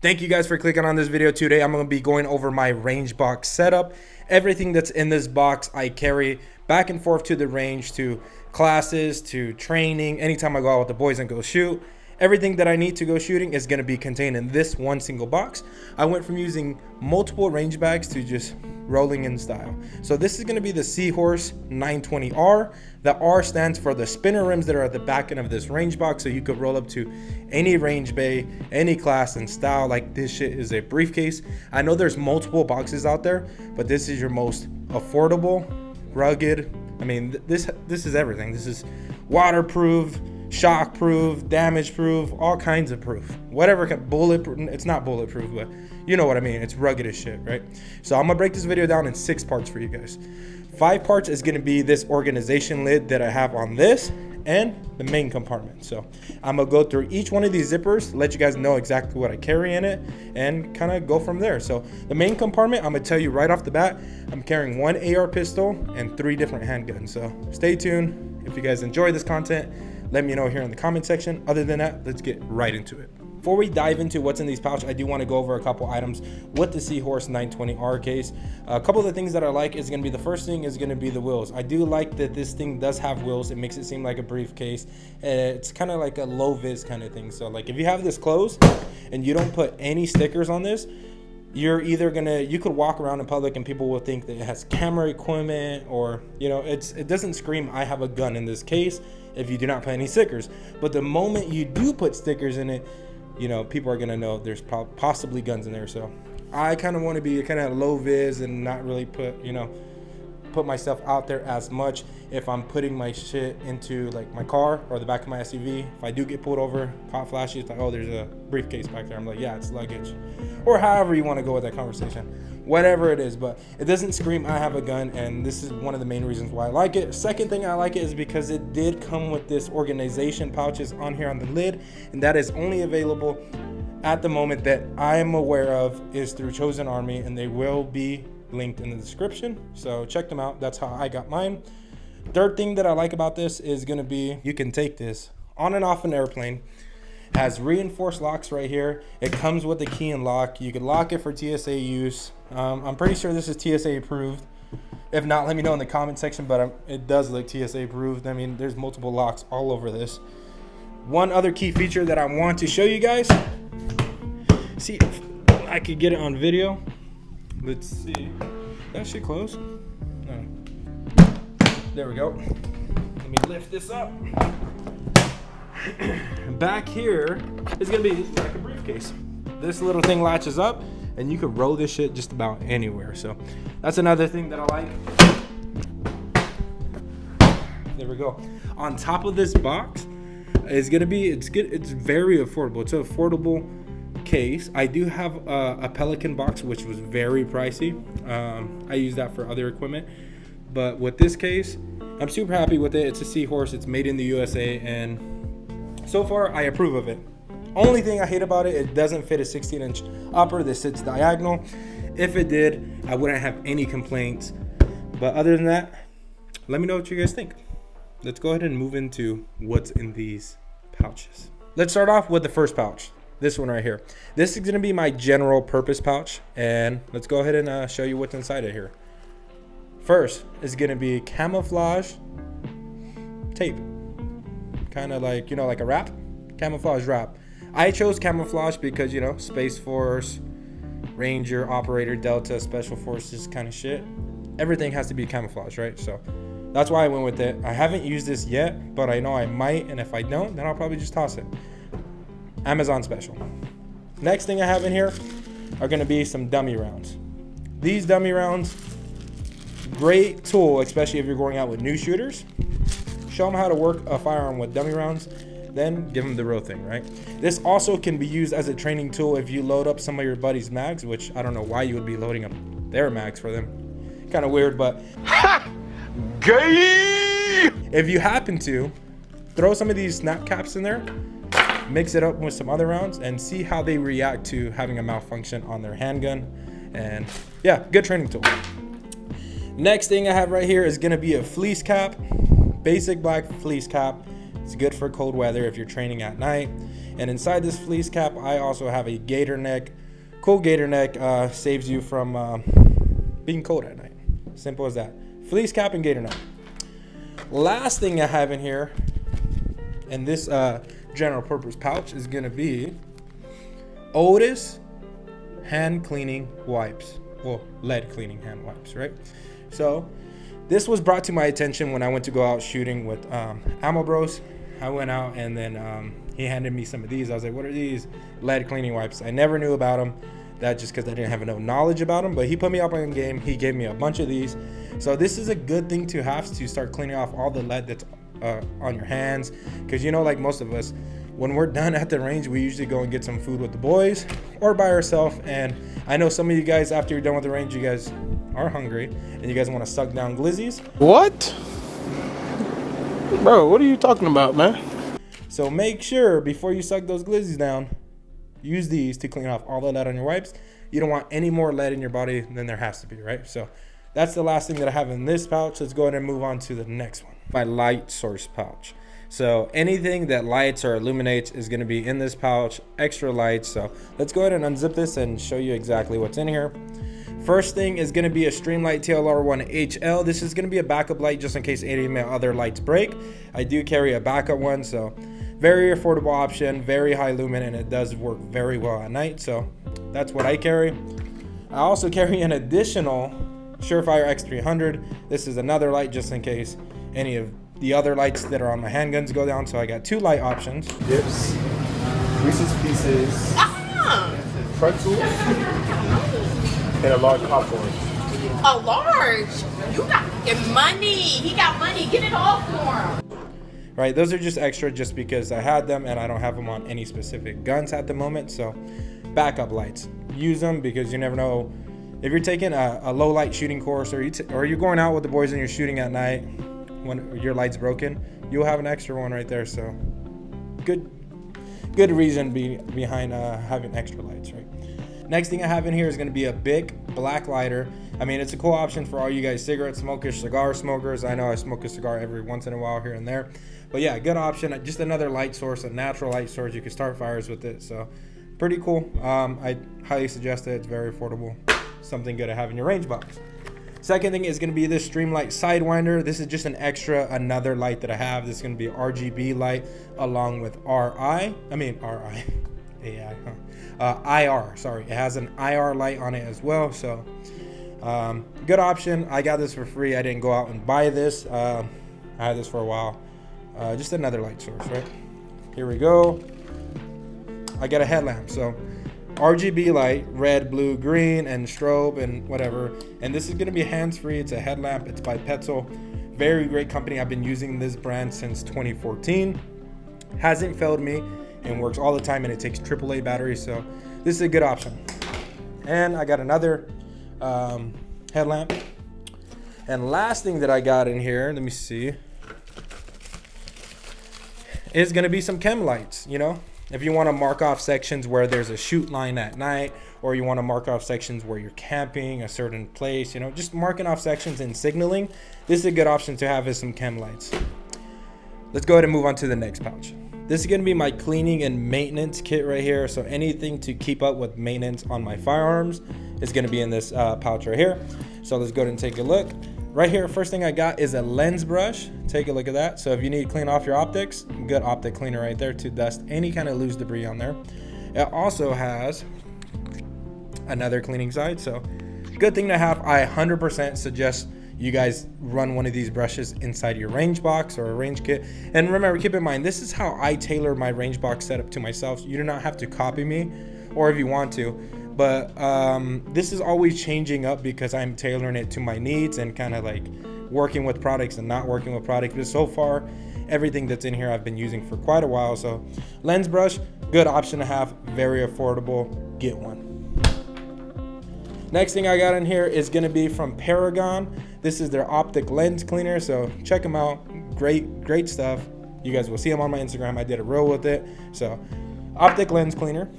Thank you guys for clicking on this video today. I'm going to be going over my range box setup. Everything that's in this box I carry back and forth to the range, to classes, to training, anytime I go out with the boys and go shoot. Everything that I need to go shooting is going to be contained in this one single box. I went from using multiple range bags to just rolling in style. So this is going to be the SEAHORSE 920R. The R stands for the spinner rims that are at the back end of this range box, so you could roll up to any range bay, any class and style. Like, this shit is a briefcase. I know there's multiple boxes out there, but this is your most affordable, rugged. I mean, this is everything. This is waterproof, shock proof, damage proof, all kinds of proof, whatever. Bulletproof, it's not bulletproof, but you know what I mean. It's rugged as shit, right? So I'm gonna break this video down in 6 parts for you guys. 5 parts is gonna be this organization lid that I have on this and the main compartment. So I'm gonna go through each one of these zippers, let you guys know exactly what I carry in it, and kind of go from there. So the main compartment, I'm gonna tell you right off the bat, I'm carrying 1 AR pistol and 3 different handguns. So stay tuned. If you guys enjoy this content, let me know here in the comment section. Other than that, let's get right into it. Before we dive into what's in these pouches, I do want to go over a couple items with the SEAHORSE 920R case. A couple of the things that I like is going to be, the first thing is going to be the wheels. I do like that this thing does have wheels. It makes it seem like a briefcase. It's kind of like a low vis kind of thing. So like, if you have this closed and you don't put any stickers on this, you're either you could walk around in public and people will think that it has camera equipment, or, you know, it doesn't scream I have a gun in this case if you do not put any stickers. But the moment you do put stickers in it, you know, people are gonna know there's possibly guns in there. So I kind of want to be kind of low vis and not really put myself out there as much. If I'm putting my shit into like my car or the back of my SUV, if I do get pulled over, caught flashy, it's like, oh, there's a briefcase back there. I'm like, yeah, it's luggage, or however you want to go with that conversation, whatever it is. But it doesn't scream I have a gun, and this is one of the main reasons why I like it. Second thing I like it is because it did come with this organization pouches on here on the lid, and that is only available at the moment that I am aware of is through Chosen Army, and they will be linked in the description, so check them out. That's how I got mine. Third thing that I like about this is going to be, you can take this on and off an airplane. It has reinforced locks right here. It comes with a key and lock. You can lock it for TSA use. I'm pretty sure this is TSA approved. If not, let me know in the comment section, but it does look TSA approved. I mean, there's multiple locks all over this. One other key feature that I want to show you guys, see if I could get it on video. Let's see. That shit close? No. There we go. Let me lift this up. Back here is gonna be like a briefcase. This little thing latches up, and you can roll this shit just about anywhere. So that's another thing that I like. There we go. On top of this box is gonna be, it's good. It's very affordable. It's an affordable case. I do have a Pelican box, which was very pricey. I use that for other equipment, but with this case, I'm super happy with it. It's a SEAHORSE. It's made in the USA, and so far I approve of it. Only thing I hate about it, it doesn't fit a 16-inch upper that sits diagonal. If it did, I wouldn't have any complaints. But other than that, let me know what you guys think. Let's go ahead and move into what's in these pouches. Let's start off with the first pouch. This one right here. This is going to be my general purpose pouch, and let's go ahead and show you what's inside of here. First is going to be camouflage tape, kind of like, you know, like a wrap, camouflage wrap. I chose camouflage because, you know, Space Force, Ranger, Operator, Delta, Special Forces kind of shit, everything has to be camouflage, right? So that's why I went with it. I haven't used this yet, but I know I might, and if I don't, then I'll probably just toss it. Amazon special. Next thing I have in here are going to be some dummy rounds. These dummy rounds, great tool, especially if you're going out with new shooters. Show them how to work a firearm with dummy rounds, then give them the real thing, right? This also can be used as a training tool if you load up some of your buddies' mags, which I don't know why you would be loading up their mags for them. Kind of weird, but gay! If you happen to, throw some of these snap caps in there, mix it up with some other rounds, and see how they react to having a malfunction on their handgun. And yeah, good training tool. Next thing I have right here is gonna be a fleece cap, basic black fleece cap. It's good for cold weather if you're training at night. And inside this fleece cap, I also have a gator neck. Cool gator neck, saves you from being cold at night. Simple as that. Fleece cap and gator neck. Last thing I have in here, and this general purpose pouch, is gonna be Otis hand cleaning wipes. Well, lead cleaning hand wipes, right? So this was brought to my attention when I went to go out shooting with Ammo Bros. I went out and then he handed me some of these. I was like, what are these? Lead cleaning wipes. I never knew about them. That just because I didn't have enough knowledge about them, but he put me up on game. He gave me a bunch of these. So this is a good thing to have to start cleaning off all the lead that's on your hands. Because you know, like most of us, when we're done at the range, we usually go and get some food with the boys or by ourselves. And I know some of you guys, after you're done with the range, you guys are hungry and you guys want to suck down glizzies. What? Bro, what are you talking about, man? So make sure before you suck those glizzies down, use these to clean off all the lead on your wipes. You don't want any more lead in your body than there has to be, right? So that's the last thing that I have in this pouch. Let's go ahead and move on to the next one. My light source pouch. So anything that lights or illuminates is going to be in this pouch, extra lights. So let's go ahead and unzip this and show you exactly what's in here. First thing is going to be a STREAMLIGHT TLR1HL. This is going to be a backup light just in case any of my other lights break. I do carry a backup one, so very affordable option, very high lumen, and it does work very well at night. So that's what I carry. I also carry an additional Surefire X300. This is another light just in case any of the other lights that are on my handguns go down. So I got two light options. Dips, Reese's Pieces, pretzels, and a large popcorn. A large? You got money. He got money. Get it all for him. Right, those are just extra just because I had them and I don't have them on any specific guns at the moment. So backup lights, use them because you never know if you're taking a low light shooting course or you're going out with the boys and you're shooting at night when your light's broken, you'll have an extra one right there. So good reason behind having extra lights, right? Next thing I have in here is going to be a big black lighter. I mean, it's a cool option for all you guys cigarette smokers, cigar smokers. I know I smoke a cigar every once in a while here and there. But yeah, good option. Just another light source, a natural light source. You can start fires with it. So pretty cool. I highly suggest it. It's very affordable. Something good to have in your range box. Second thing is going to be this STREAMLIGHT Sidewinder. This is just another light that I have. This is going to be RGB light along with IR. Sorry, it has an IR light on it as well. So good option. I got this for free. I didn't go out and buy this. I had this for a while. Just another light source, right? Here we go. I got a headlamp. So RGB light, red, blue, green, and strobe and whatever. And this is going to be hands-free. It's a headlamp. It's by Petzl. Very great company. I've been using this brand since 2014. Hasn't failed me and works all the time, and it takes AAA batteries. So this is a good option. And I got another headlamp. And last thing that I got in here, let me see, is going to be some chem lights. You know, if you want to mark off sections where there's a shoot line at night, or you want to mark off sections where you're camping a certain place, you know, just marking off sections and signaling, this is a good option to have, is some chem lights. Let's go ahead and move on to the next pouch. This is going to be my cleaning and maintenance kit right here. So anything to keep up with maintenance on my firearms is going to be in this pouch right here. So let's go ahead and take a look. Right here, first thing I got is a lens brush. Take a look at that. So if you need to clean off your optics, good optic cleaner right there to dust any kind of loose debris on there. It also has another cleaning side. So good thing to have. I 100% suggest you guys run one of these brushes inside your range box or a range kit. And remember, keep in mind, this is how I tailor my range box setup to myself. You do not have to copy me, or if you want to, but this is always changing up because I'm tailoring it to my needs and kind of like working with products and not working with products. But so far, everything that's in here I've been using for quite a while. So lens brush, good option to have, very affordable, get one. Next thing I got in here is going to be from Paragon. This is their optic lens cleaner, so check them out. Great stuff. You guys will see them on my Instagram. I did a reel with it. So optic lens cleaner,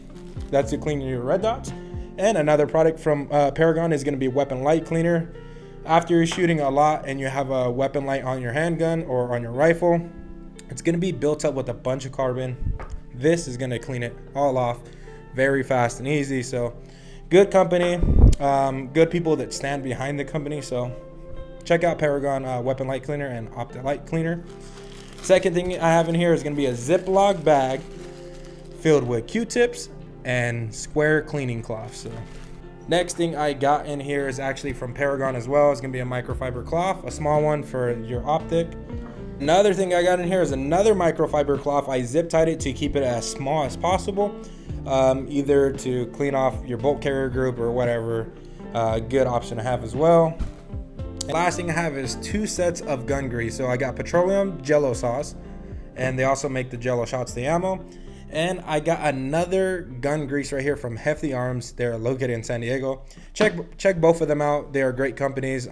that's to clean your red dots. And another product from Paragon is going to be weapon light cleaner. After you're shooting a lot and you have a weapon light on your handgun or on your rifle, it's going to be built up with a bunch of carbon, This is gonna clean it all off very fast and easy. So good company, good people that stand behind the company. So check out Paragon Weapon Light Cleaner and Optic Light Cleaner. Second thing I have in here is gonna be a Ziploc bag filled with Q-tips and square cleaning cloth. So next thing I got in here is actually from Paragon as well. It's gonna be a microfiber cloth, a small one for your optic. Another thing I got in here is another microfiber cloth. I zip tied it to keep it as small as possible, either to clean off your bolt carrier group or whatever. Good option to have as well. And last thing I have is 2 sets of gun grease. So I got petroleum jello sauce, and they also make the jello shots, the ammo. And I got another gun grease right here from Hefty Arms. They're located in San Diego. Check both of them out. They are great companies.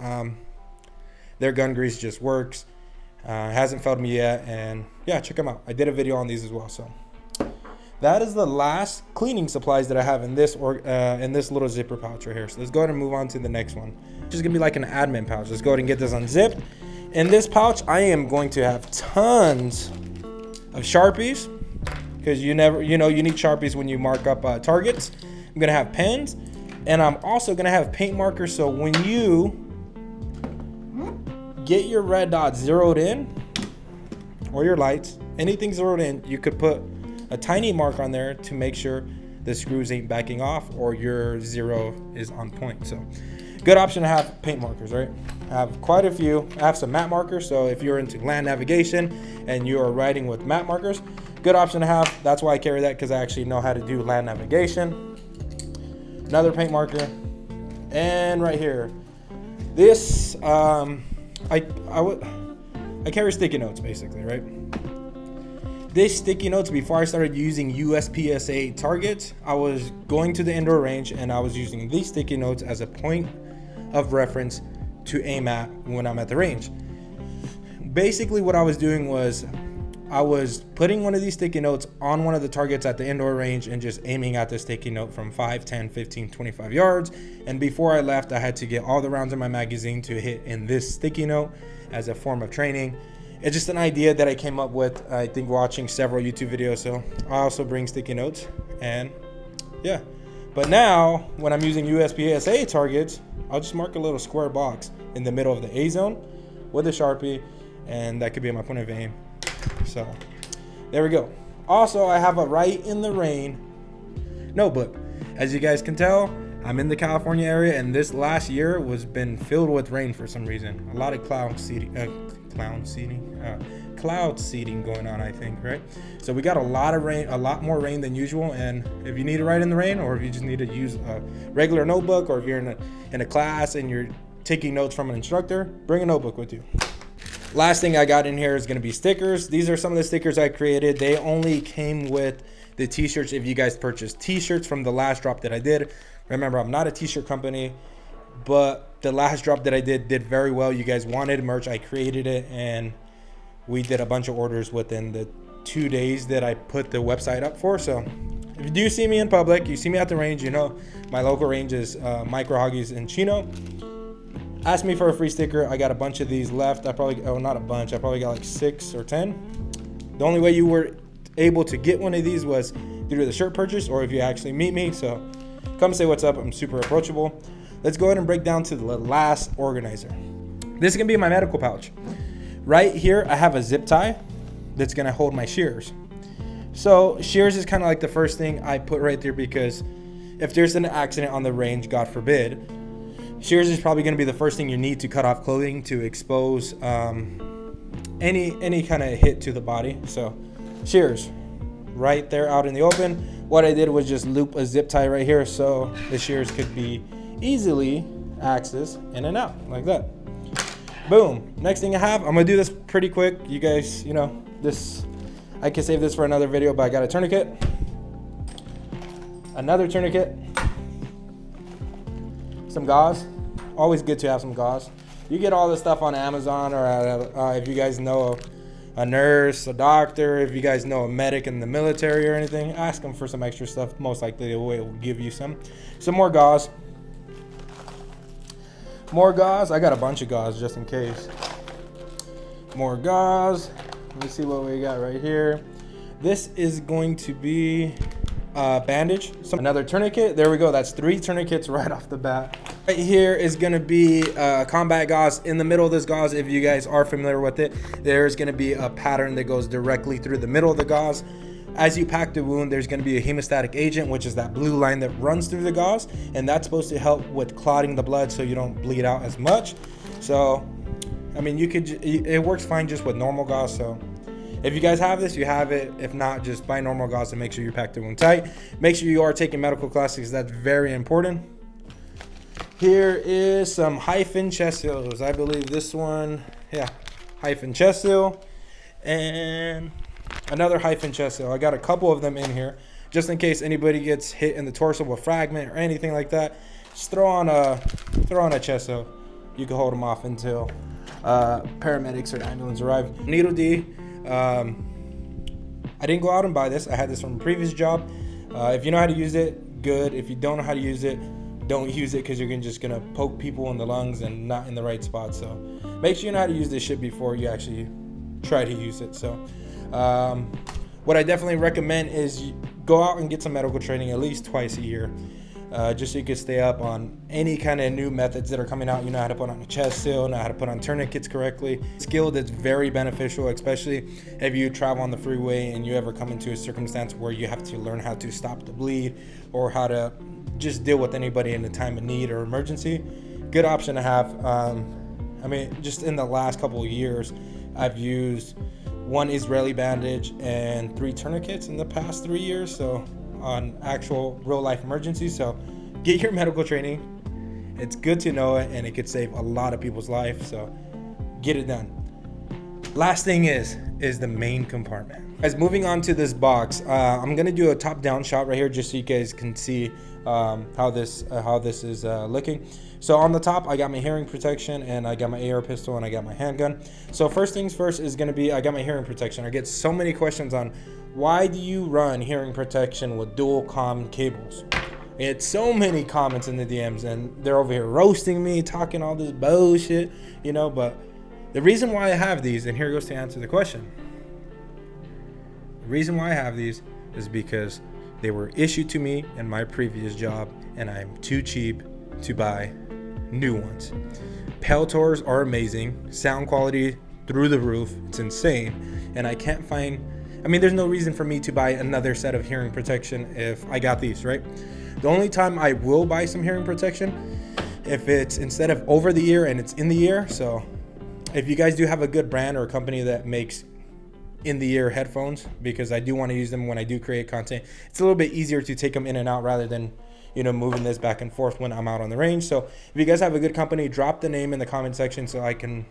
Their gun grease just works. Hasn't failed me yet. And yeah, check them out. I did a video on these as well. So that is the last cleaning supplies that I have in this little zipper pouch right here. So let's go ahead and move on to the next one. It's just gonna be like an admin pouch. Let's go ahead and get this unzipped. In this pouch, I am going to have tons of Sharpies, because you need Sharpies when you mark up targets. I'm gonna have pens, and I'm also gonna have paint markers, so when you get your red dots zeroed in, or your lights, anything zeroed in, you could put a tiny mark on there to make sure the screws ain't backing off or your zero is on point. So good option to have paint markers, right? I have quite a few. I have some map markers, so if you're into land navigation and you are riding with map markers, good option to have. That's why I carry that, because I actually know how to do land navigation. Another paint marker, and right here, this I carry sticky notes basically, right? This sticky notes, before I started using USPSA targets, I was going to the indoor range and I was using these sticky notes as a point of reference to aim at when I'm at the range. Basically what I was doing was I was putting one of these sticky notes on one of the targets at the indoor range and just aiming at the sticky note from 5, 10, 15, 25 yards. And before I left, I had to get all the rounds in my magazine to hit in this sticky note as a form of training. It's just an idea that I came up with, I think, watching several YouTube videos. So I also bring sticky notes, and yeah. But now when I'm using USPSA targets, I'll just mark a little square box in the middle of the A zone with a Sharpie, and that could be my point of aim. So there we go. Also, I have a Right in the Rain notebook. As you guys can tell, I'm in the California area, and this last year was been filled with rain for some reason. A lot of cloud seeding going on, I think, right? So we got a lot of rain, a lot more rain than usual. And if you need to write in the rain, or if you just need to use a regular notebook, or if you're in a class and you're taking notes from an instructor, bring a notebook with you. Last thing I got in here is going to be stickers. These are some of the stickers I created. They only came with the t-shirts if you guys purchased t-shirts from the last drop that I did. Remember, I'm not a t-shirt company, but the last drop that I did very well. You guys wanted merch, I created it, and we did a bunch of orders within the 2 days that I put the website up for. So if you do see me in public, you see me at the range, you know my local range is Micro Huggies in Chino. Ask me for a free sticker. I got a bunch of these left. Not a bunch, I probably got like 6 or 10. The only way you were able to get one of these was through the shirt purchase, or if you actually meet me. So come say what's up. I'm super approachable. Let's go ahead and break down to the last organizer. This is gonna be my medical pouch. Right here, I have a zip tie that's gonna hold my shears. So shears is kind of like the first thing I put right there, because if there's an accident on the range, God forbid, shears is probably gonna be the first thing you need to cut off clothing to expose any kind of hit to the body. So shears right there out in the open. What I did was just loop a zip tie right here so the shears could be easily accessed in and out like that. Boom. Next thing I have, I'm gonna do this pretty quick. You guys, you know, this, I can save this for another video, but I got a tourniquet, another tourniquet, some gauze. Always good to have some gauze. You get all this stuff on Amazon, or if you guys know a nurse, a doctor, if you guys know a medic in the military or anything, ask them for some extra stuff. Most likely they will give you some more gauze. More gauze. I got a bunch of gauze just in case. More gauze. Let me see what we got right here. This is going to be bandage, another tourniquet. There we go. That's 3 tourniquets right off the bat. Right here is going to be combat gauze. In the middle of this gauze, if you guys are familiar with it, there's going to be a pattern that goes directly through the middle of the gauze. As you pack the wound, there's going to be a hemostatic agent, which is that blue line that runs through the gauze, and that's supposed to help with clotting the blood so you don't bleed out as much. So I mean, it works fine just with normal gauze. So if you guys have this, you have it. If not, just buy normal gauze and make sure you pack the wound tight. Make sure you are taking medical classes, because that's very important. Here is some hyphen chest seals. I believe this one, yeah, hyphen chest seal, and another hyphen chest seal. I got a couple of them in here just in case anybody gets hit in the torso with fragment or anything like that. Just throw on a chest seal. You can hold them off until paramedics or ambulance arrive. Needle D. I didn't go out and buy this. I had this from a previous job. If you know how to use it, good. If you don't know how to use it, don't use it, because you're just gonna poke people in the lungs and not in the right spot. So make sure you know how to use this shit before you actually try to use it. So what I definitely recommend is go out and get some medical training at least twice a year. Just so you can stay up on any kind of new methods that are coming out. You know how to put on a chest seal, know how to put on tourniquets correctly. Skill that's very beneficial, especially if you travel on the freeway and you ever come into a circumstance where you have to learn how to stop the bleed or how to just deal with anybody in a time of need or emergency. Good option to have. I mean, just in the last couple of years, I've used 1 Israeli bandage and 3 tourniquets in the past 3 years. So on actual real life emergencies. So get your medical training. It's good to know it, and it could save a lot of people's life. So get it done. Last thing is the main compartment. Guys, moving on to this box, I'm gonna do a top-down shot right here just so you guys can see how this is looking. So on the top, I got my hearing protection, and I got my AR pistol, and I got my handgun. So first things first is gonna be, I got my hearing protection. I get so many questions on, why do you run hearing protection with dual comm cables? I had so many comments in the DMs, and they're over here roasting me, talking all this bullshit, you know. But the reason why I have these, and here goes to answer the question. The reason why I have these is because they were issued to me in my previous job, and I'm too cheap to buy new ones. Peltors are amazing, sound quality through the roof, it's insane, and I can't find, I mean, there's no reason for me to buy another set of hearing protection if I got these, right? The only time I will buy some hearing protection, if it's instead of over the ear and it's in the ear. So if you guys do have a good brand or a company that makes in the ear headphones, because I do want to use them when I do create content, it's a little bit easier to take them in and out rather than, you know, moving this back and forth when I'm out on the range. So if you guys have a good company, drop the name in the comment section so I can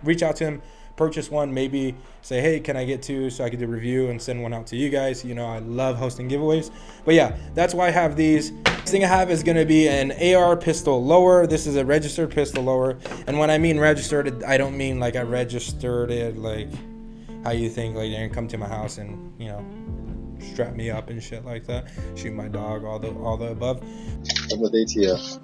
reach out to them, purchase one, maybe say, hey, can I get 2 so I can do a review and send one out to you guys. You know, I love hosting giveaways. But yeah, that's why I have these. Next thing I have is going to be an AR pistol lower. This is a registered pistol lower, and when I mean registered, I don't mean like I registered it like how you think, like they're gonna come to my house and, you know, strap me up and shit like that, shoot my dog, all the above. I'm with ATF.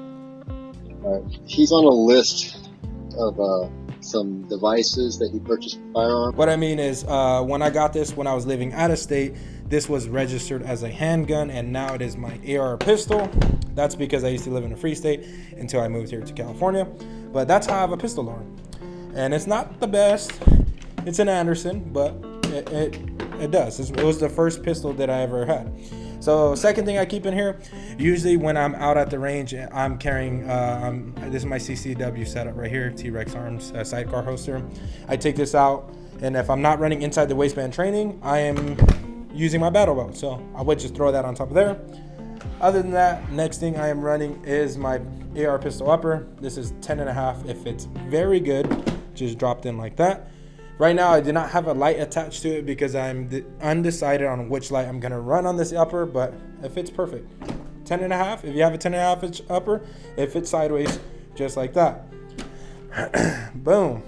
He's on a list of some devices that he purchased for firearms. What I mean is, when I got this when I was living out of state, this was registered as a handgun, and now it is my AR pistol. That's because I used to live in a free state until I moved here to California. But that's how I have a pistol lower, and it's not the best. It's an Anderson, but it does. It was the first pistol that I ever had. So second thing I keep in here, usually when I'm out at the range, I'm carrying, this is my CCW setup right here, T-Rex Arms sidecar holster. I take this out, and if I'm not running inside the waistband training, I am using my battle belt. So I would just throw that on top of there. Other than that, next thing I am running is my AR pistol upper. This is 10.5. If it's very good, just dropped in like that. Right now, I do not have a light attached to it because I'm undecided on which light I'm going to run on this upper, but it fits perfect. 10.5, if you have a 10.5 inch upper, it fits sideways just like that. Boom.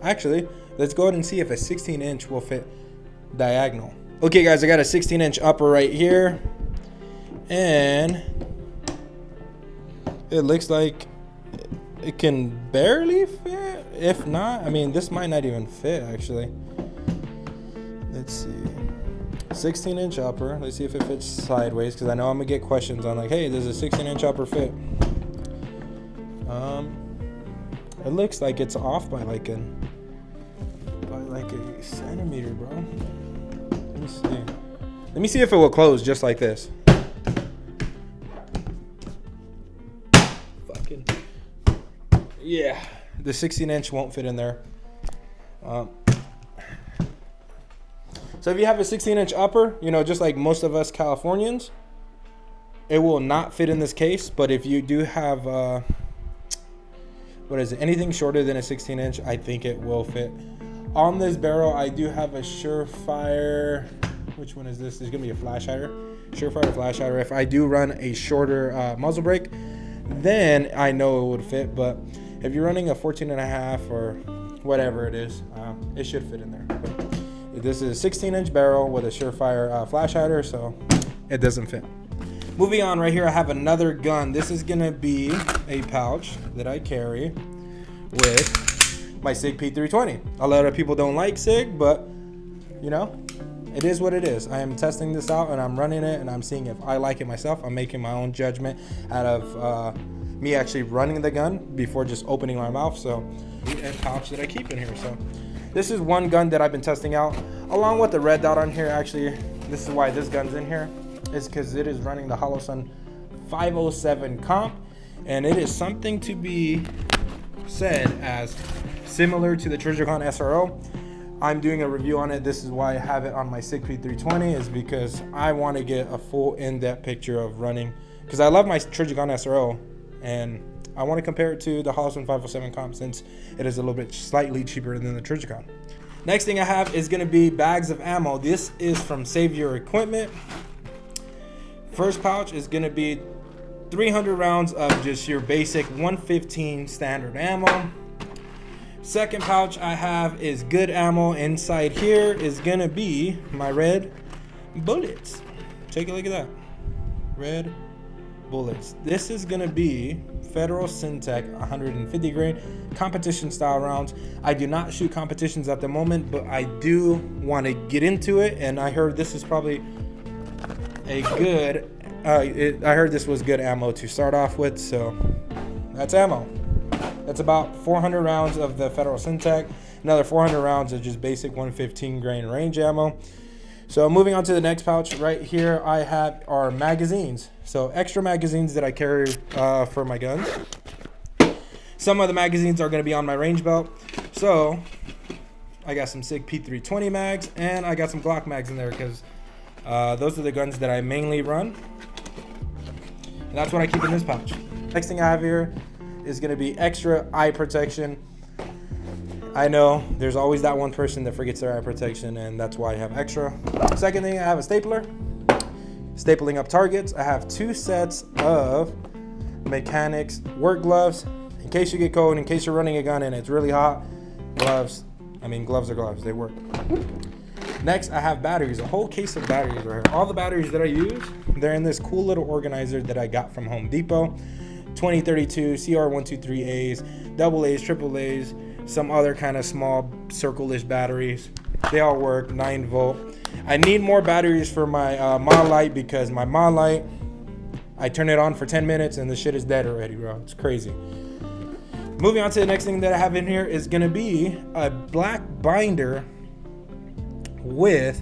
Actually, let's go ahead and see if a 16 inch will fit diagonal. Okay, guys, I got a 16 inch upper right here, and it looks like it can barely fit. If not, I mean, this might not even fit actually. let's see, 16-inch upper. Let's see if it fits sideways, because I know I'm gonna get questions on like, hey, does a 16-inch upper fit? It looks like it's off by like a centimeter, bro. Let me see. Let me see if it will close just like this. Fucking yeah, the 16-inch won't fit in there. So if you have a 16-inch upper, you know, just like most of us Californians, it will not fit in this case. But if you do have, what is it? Anything shorter than a 16-inch, I think it will fit. On this barrel, I do have a Surefire. Which one is this? There's gonna be a flash hider. Surefire flash hider. If I do run a shorter muzzle brake, then I know it would fit. But if you're running a 14.5 or whatever it is, it should fit in there. But this is a 16-inch barrel with a Surefire flash hider, so it doesn't fit. Moving on, right here I have another gun. This is gonna be a pouch that I carry with my SIG P320. A lot of people don't like SIG, but you know, it is what it is. I am testing this out and I'm running it and I'm seeing if I like it myself. I'm making my own judgment out of me actually running the gun before just opening my mouth. So, a pouch that I keep in here. So this is one gun that I've been testing out along with the red dot on here. Actually, this is why this gun's in here, is because it is running the Holosun 507 comp, and it is something to be said as similar to the Trijicon SRO. I'm doing a review on it. This is why I have it on my SIG P320, is because I want to get a full in-depth picture of running, because I love my Trijicon SRO and I want to compare it to the Holosun 507 comp since it is a little bit slightly cheaper than the Trijicon. Next thing I have is going to be bags of ammo. This is from Save Your Equipment. First pouch is going to be 300 rounds of just your basic 115 standard ammo. Second pouch I have is good ammo. Inside here is going to be my red bullets. Take a look at that. Red bullets. This is going to be Federal Syntech 150 grain competition style rounds. I do not shoot competitions at the moment, but I do want to get into it, and I heard this is probably a good I heard this was good ammo to start off with, so that's ammo. That's about 400 rounds of the Federal Syntech, another 400 rounds of just basic 115 grain range ammo. So moving on to the next pouch, right here I have our magazines. So extra magazines that I carry for my guns. Some of the magazines are going to be on my range belt. So I got some SIG P320 mags, and I got some GLOCK mags in there because those are the guns that I mainly run. And that's what I keep in this pouch. Next thing I have here is going to be extra eye protection. I know there's always that one person that forgets their eye protection, and that's why I have extra. Second thing, I have a stapler. Stapling up targets. I have 2 sets of mechanics work gloves. In case you get cold, in case you're running a gun and it's really hot, gloves. I mean, gloves are gloves. They work. Next, I have batteries. A whole case of batteries right here. All the batteries that I use, they're in this cool little organizer that I got from Home Depot. 2032 CR123As, AA's, AAA's, some other kind of small circle-ish batteries. They all work, 9 volt. I need more batteries for my mod light, because my mod light, I turn it on for 10 minutes and the shit is dead already, bro. It's crazy. Moving on to the next thing that I have in here is gonna be a black binder with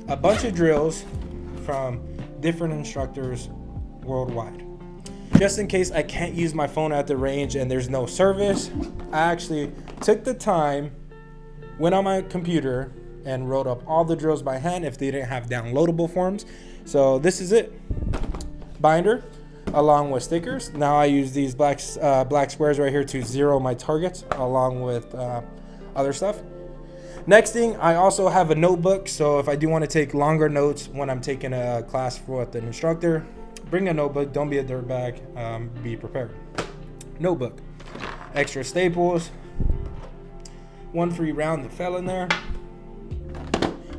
a bunch of drills from different instructors worldwide. Just in case I can't use my phone at the range and there's no service, I actually took the time, went on my computer and wrote up all the drills by hand if they didn't have downloadable forms. So this is it. Binder along with stickers. Now I use these black squares right here to zero my targets along with other stuff. Next thing, I also have a notebook. So if I do want to take longer notes when I'm taking a class with an instructor, bring a notebook. Don't be a dirtbag. Be prepared. Notebook. Extra staples. 1 free round that fell in there.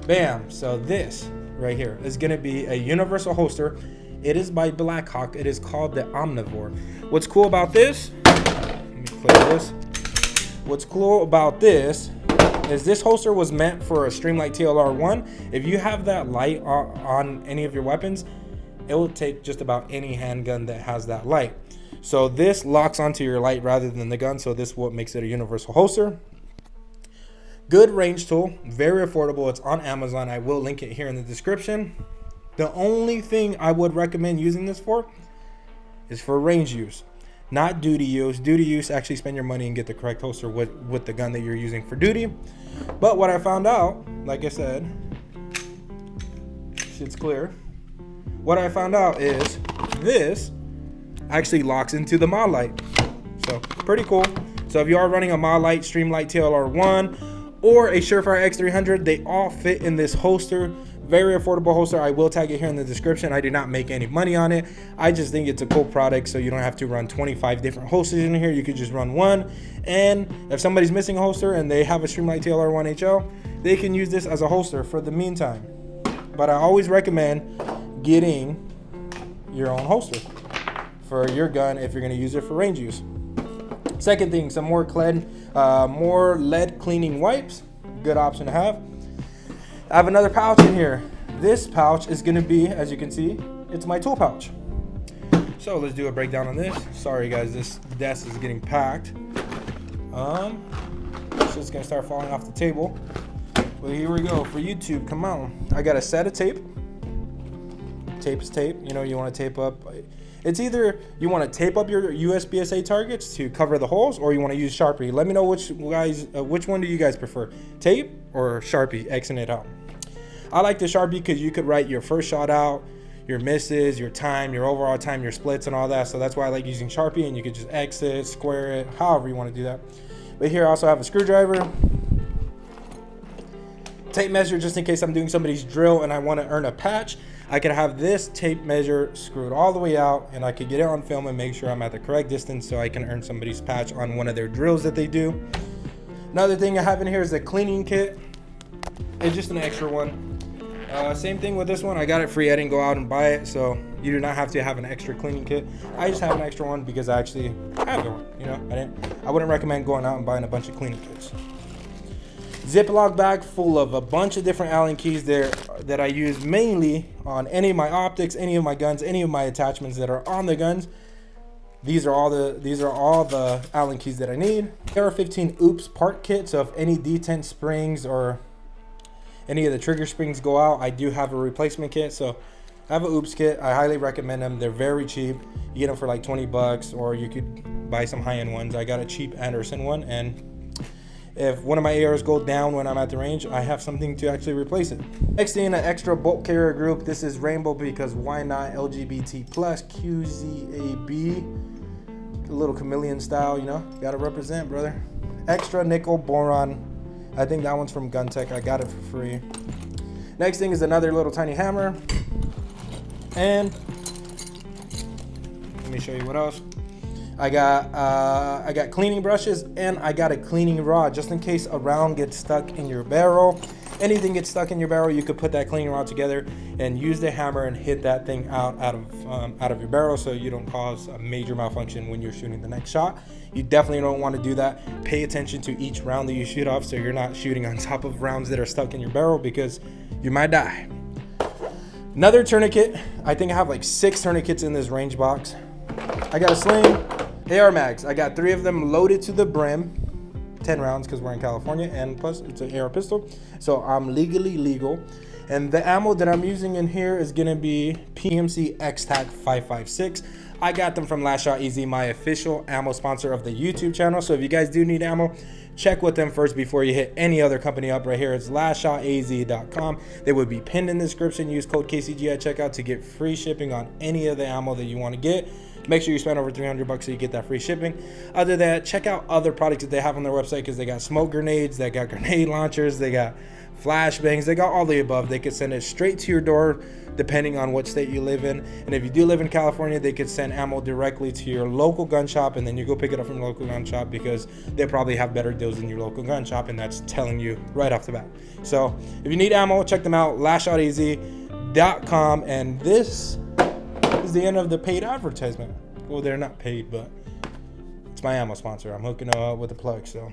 Bam. So this right here is going to be a universal holster. It is by Blackhawk. It is called the Omnivore. What's cool about this? Let me clear this. What's cool about this is this holster was meant for a STREAMLIGHT TLR1. If you have that light on any of your weapons, it will take just about any handgun that has that light. So this locks onto your light rather than the gun, so this is what makes it a universal holster. Good range tool, very affordable. It's on Amazon. I will link it here in the description. The only thing I would recommend using this for is for range use, not duty use. Duty use, actually spend your money and get the correct holster with the gun that you're using for duty. But what I found out, like I said, shit's clear. What I found out is this actually locks into the mod light. So pretty cool. So if you are running a mod light, STREAMLIGHT TLR1 or a Surefire X300, they all fit in this holster. Very affordable holster. I will tag it here in the description. I do not make any money on it. I just think it's a cool product, so you don't have to run 25 different holsters in here. You could just run one. And if somebody's missing a holster and they have a STREAMLIGHT TLR1 HL, they can use this as a holster for the meantime. But I always recommend getting your own holster for your gun if you're going to use it for range use. Second thing, some more lead cleaning wipes. Good option to have. I have another pouch in here. This pouch is going to be, as you can see, it's my tool pouch. So let's do a breakdown on this. Sorry guys, this desk is getting packed. It's just going to start falling off the table. But here we go for YouTube. Come on. I got a set of tape. Tape is tape. You know, you want to tape up. It's either you want to tape up your USPSA targets to cover the holes, or you want to use Sharpie. Let me know which one do you guys prefer, tape or Sharpie, Xing it out. I like the Sharpie because you could write your first shot out, your misses, your time, your overall time, your splits, and all that. So that's why I like using Sharpie, and you could just X it, square it, however you want to do that. But here I also have a screwdriver, tape measure, just in case I'm doing somebody's drill and I want to earn a patch. I could have this tape measure screwed all the way out, and I could get it on film and make sure I'm at the correct distance so I can earn somebody's patch on one of their drills that they do. Another thing I have in here is a cleaning kit. It's just an extra one. Same thing with this one. I got it free. I didn't go out and buy it, so you do not have to have an extra cleaning kit. I just have an extra one because I actually have one. You know, I wouldn't recommend going out and buying a bunch of cleaning kits. Ziploc bag full of a bunch of different Allen keys there that I use mainly on any of my optics, any of my guns, any of my attachments that are on the guns. These are all the Allen keys that I need. AR-15 oops part kit. So if any detent springs or any of the trigger springs go out, I do have a replacement kit. So I have an oops kit. I highly recommend them. They're very cheap. You get them for like 20 bucks, or you could buy some high-end ones. I got a cheap Anderson one, and if one of my ARs go down when I'm at the range, I have something to actually replace it. Next thing, an extra bolt carrier group. This is rainbow because why not? LGBT plus QZAB, a little chameleon style, you know, gotta represent, brother. Extra nickel boron. I think that one's from Gun Tech. I got it for free. Next thing is another little tiny hammer. And let me show you what else. I got cleaning brushes, and I got a cleaning rod just in case a round gets stuck in your barrel. Anything gets stuck in your barrel, you could put that cleaning rod together and use the hammer and hit that thing out of your barrel, so you don't cause a major malfunction when you're shooting the next shot. You definitely don't want to do that. Pay attention to each round that you shoot off, so you're not shooting on top of rounds that are stuck in your barrel, because you might die. Another tourniquet. I think I have like 6 tourniquets in this range box. I got a sling. AR mags, I got 3 of them loaded to the brim, 10 rounds because we're in California, and plus it's an AR pistol, so I'm legally legal. And the ammo that I'm using in here is gonna be PMC X-Tac 556. I got them from Last Shot Easy, my official ammo sponsor of the YouTube channel. So if you guys do need ammo, check with them first before you hit any other company up. Right here, it's lastshotaZ.com. They would be pinned in the description. Use code KCG at checkout to get free shipping on any of the ammo that you want to get. Make sure you spend over 300 bucks so you get that free shipping. Other than that, check out other products that they have on their website, because they got smoke grenades, they got grenade launchers, they got flashbangs, they got all the above. They could send it straight to your door depending on what state you live in. And if you do live in California, they could send ammo directly to your local gun shop, and then you go pick it up from your local gun shop, because they probably have better deals than your local gun shop, and that's telling you right off the bat. So if you need ammo, check them out, lastshotaZ.com. And this is the end of the paid advertisement. Well, they're not paid, but it's my ammo sponsor. I'm hooking up with a plug. So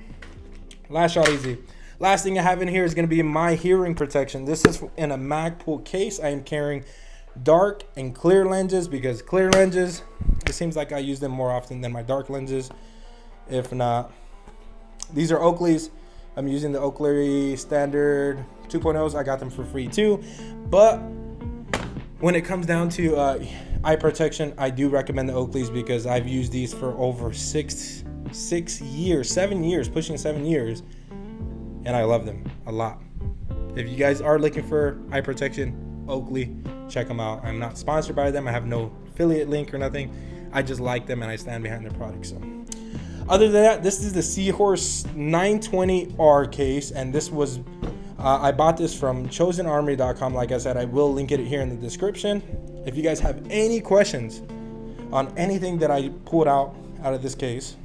Last Shot Easy. Last thing I have in here is going to be my hearing protection. This is in a Magpul case. I am carrying dark and clear lenses because clear lenses, it seems like I use them more often than my dark lenses. If not, these are Oakley's. I'm using the Oakley standard 2.0s. I got them for free too. But when it comes down to eye protection, I do recommend the Oakley's because I've used these for over 7 years, pushing 7 years. And I love them a lot. If you guys are looking for eye protection, Oakley, check them out. I'm not sponsored by them. I have no affiliate link or nothing. I just like them and I stand behind their products. So, other than that, this is the SEAHORSE 920R case, and this was I bought this from chosenarmory.com. Like I said, I will link it here in the description. If you guys have any questions on anything that I pulled out of this case,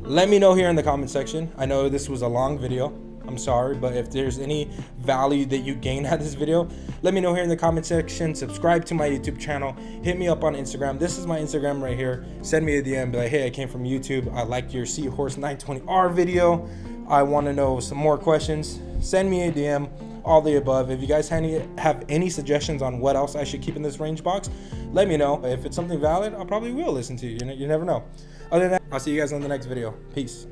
let me know here in the comment section. I know this was a long video. I'm sorry, but if there's any value that you gain out of this video, let me know here in the comment section. Subscribe to my YouTube channel. Hit me up on Instagram. This is my Instagram right here. Send me a DM. Be like, hey, I came from YouTube. I liked your SEAHORSE 920R video. I want to know some more questions. Send me a DM. All the above. If you guys have any suggestions on what else I should keep in this range box, let me know. If it's something valid, I probably will listen to you. You never know. Other than that, I'll see you guys on the next video. Peace.